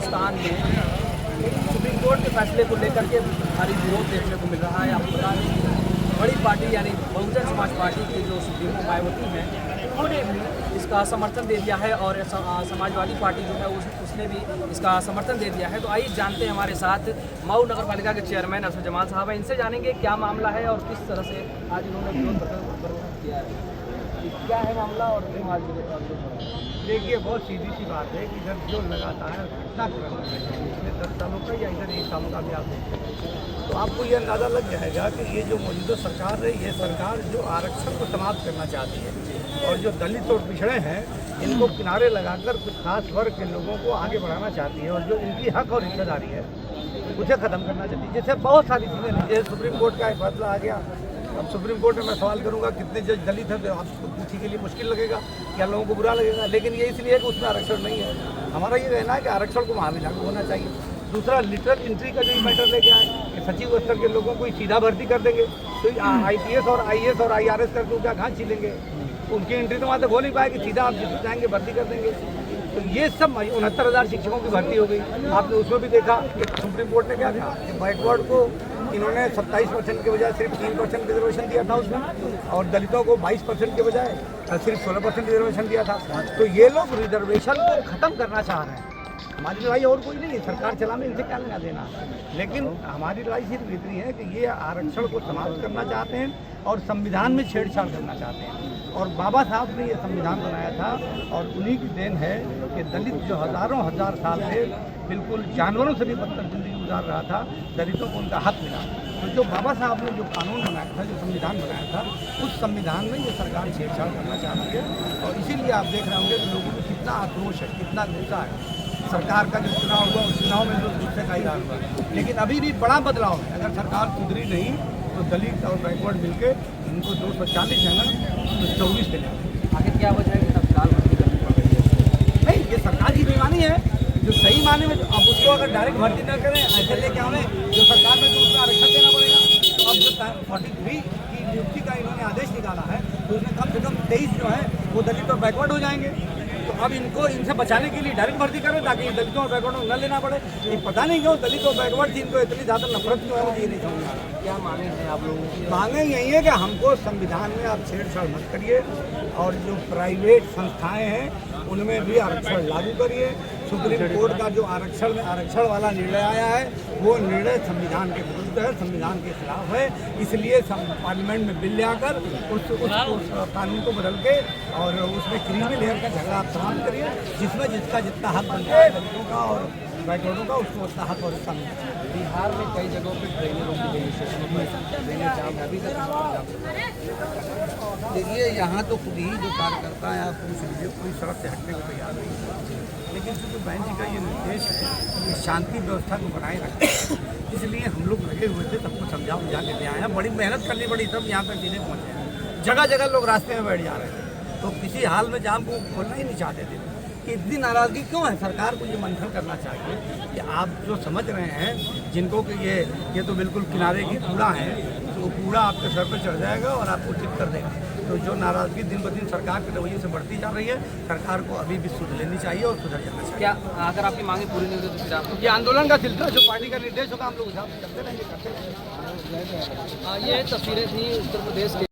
बलूचिस्तान में supreme court के फैसले को लेकर के भारी विरोध देखने को मिल रहा है। आपको बता दें कि बड़ी पार्टी यानी बहुजन समाज पार्टी की जो सुप्रीमो मायावती हैं, उन्होंने भी इसका समर्थन दे दिया है और समाजवादी पार्टी जो है उसने भी इसका समर्थन दे दिया है। तो आइए जानते हैं, हमारे साथ मऊ नगर पालिका के चेयरमैन अरशद जमाल साहब हैं, इनसे जानेंगे क्या मामला है और किस तरह से आज इन्होंने विरोध प्रकट किया है। क्या है मामला और क्यों आज देखिए, बहुत सीधी सी बात है कि इधर जो लगातार घटनाक्रम है पिछले 10 सालों का या इधर 1 सालों का भी आप देखें तो आपको ये अंदाज़ा लग जाएगा कि ये जो मौजूदा सरकार है, ये सरकार जो आरक्षण को समाप्त करना चाहती है और जो दलित और पिछड़े हैं इनको किनारे लगाकर कुछ खास वर्ग के लोगों को आगे बढ़ाना चाहती है और जो इनकी हक और हिस्सेदारी है उसे ख़त्म करना चाहती है। जैसे बहुत सारी चीज़ें नहीं, जैसे सुप्रीम कोर्ट का एक फैसला आ गया। अब सुप्रीम कोर्ट में मैं सवाल करूंगा कितने जज दलित हैं, तो आपको किसी के लिए मुश्किल लगेगा या लोगों को बुरा लगेगा, लेकिन ये इसलिए है कि उसमें आरक्षण नहीं है। हमारा ये कहना है कि आरक्षण को वहाँ भी लागू होना चाहिए। दूसरा, लिटरल एंट्री का जो मैटर लेके आए कि सचिव स्तर के लोगों को ही सीधा भर्ती कर देंगे, तो IPS और IAS और IRS करके क्या कहाँ छीलेंगे, उनकी एंट्री तो वहाँ तक हो नहीं पाएगी, सीधा आप जिसको चाहेंगे भर्ती कर देंगे। तो ये सब 69,000 शिक्षकों की भर्ती हो गई। आपने उसमें भी देखा कि सुप्रीम कोर्ट ने क्या कहा कि बैकवर्ड को इन्होंने 27% के बजाय सिर्फ 3% रिजर्वेशन दिया था उसमें, और दलितों को 22% के बजाय सिर्फ 16% रिजर्वेशन दिया था। तो ये लोग रिजर्वेशन को ख़त्म करना चाह रहे हैं। हमारी लड़ाई और कोई नहीं है, सरकार चलाने इनसे क्या लेना देना, लेकिन हमारी लड़ाई सिर्फ इतनी है कि ये आरक्षण को समाप्त करना चाहते हैं और संविधान में छेड़छाड़ करना चाहते हैं। और बाबा साहब ने ये संविधान बनाया था और उन्हीं की देन है कि दलित जो हज़ारों हजार साल से बिल्कुल जानवरों से भी बदतर जिंदगी गुजार रहा था, दलितों को उनका हक मिला। तो जो बाबा साहब ने जो कानून बनाया था, जो संविधान बनाया था, उस संविधान में ये सरकार छेड़छाड़ करना चाहती है। और इसीलिए आप देख रहे होंगे कि लोगों को कितना आक्रोश है, कितना गुस्सा है। सरकार का जो चुनाव हुआ उस चुनाव में जो गुस्से का इजहार हुआ, लेकिन अभी भी बड़ा बदलाव है। अगर सरकार सुधरी नहीं तो दलित और बैकवर्ड मिलकर इनको 240 है ना, तो 24 के लिए आखिर क्या वजह है कि तत्काल भर्ती करनी पड़ रही है? नहीं, ये सरकार की बेईमानी है। जो सही माने में अब उसको अगर डायरेक्ट भर्ती न करें, ऐसे लेके आवे जो सरकार में, तो उसका आरक्षण देना पड़ेगा। तो अब जो 43 की नियुक्ति का इन्होंने आदेश निकाला है, तो उसमें कम से कम 23 जो है वो दलित और बैकवर्ड हो जाएंगे। तो अब इनको इनसे बचाने के लिए डायरेक्ट भर्ती करें ताकि दलितों और बैकवर्ड को न लेना पड़े। ये पता नहीं क्यों दलित और बैकवर्ड थी इनको इतनी ज़्यादा नफरत क्यों है, मुझे ये नहीं समझ आ रहा। क्या मांगे हैं आप लोगों की? मांगे यही है कि हमको संविधान में आप छेड़छाड़ मत करिए और जो प्राइवेट संस्थाएं हैं उनमें भी आरक्षण लागू करिए। सुप्रीम कोर्ट का जो आरक्षण वाला निर्णय आया है वो निर्णय संविधान के विरुद्ध है, संविधान के खिलाफ है। इसलिए पार्लियामेंट में बिल ले आकर उस कानून को बदल के और उसमें क्रीमी लेयर का झगड़ा आप समाप्त करिए, जिसमें जिसका जितना हक बनता है दलितों का और बैकवर्डों का, उसको उतना हक और हिस्सा मिलता है। बिहार में कई जगहों पर ट्रेनें रोकी गई, स्टेशनों पर ट्रेनें जाम है, अभी तक देखिए, यहाँ तो खुद ही जो कार्यकर्ता है आप पूछ लीजिए, कोई सड़क से हटने को तैयार नहीं है। लेकिन चूँकि बैंक जी का ये निर्देश है कि शांति व्यवस्था को बनाए रखें, इसलिए हम लोग लगे हुए थे, सबको समझा के ले आए हैं। बड़ी मेहनत करनी पड़ी तब यहाँ तक चीज़ें पहुँचे हैं। जगह जगह लोग रास्ते में बैठ जा रहे थे, तो किसी हाल में जाम को खोलना ही नहीं चाहते थे। कि इतनी नाराज़गी क्यों है? सरकार को ये मंथन करना चाहिए कि आप जो समझ रहे हैं जिनको कि ये तो बिल्कुल किनारे की कूड़ा है, तो वो कूड़ा आपके सर पर चढ़ जाएगा और आपको ठीक कर देगा। तो जो नाराज़गी दिन ब दिन सरकार के रवैये से बढ़ती जा रही है, सरकार को अभी भी सुध लेनी चाहिए और सुधर जाना चाहिए। क्या अगर आपकी मांगे पूरी नहीं होती तो फिर आप ये आंदोलन का सिलसिला जो पार्टी का निर्देश होगा हम लोग करते रहेंगे। ये तस्वीरें थी उत्तर प्रदेश के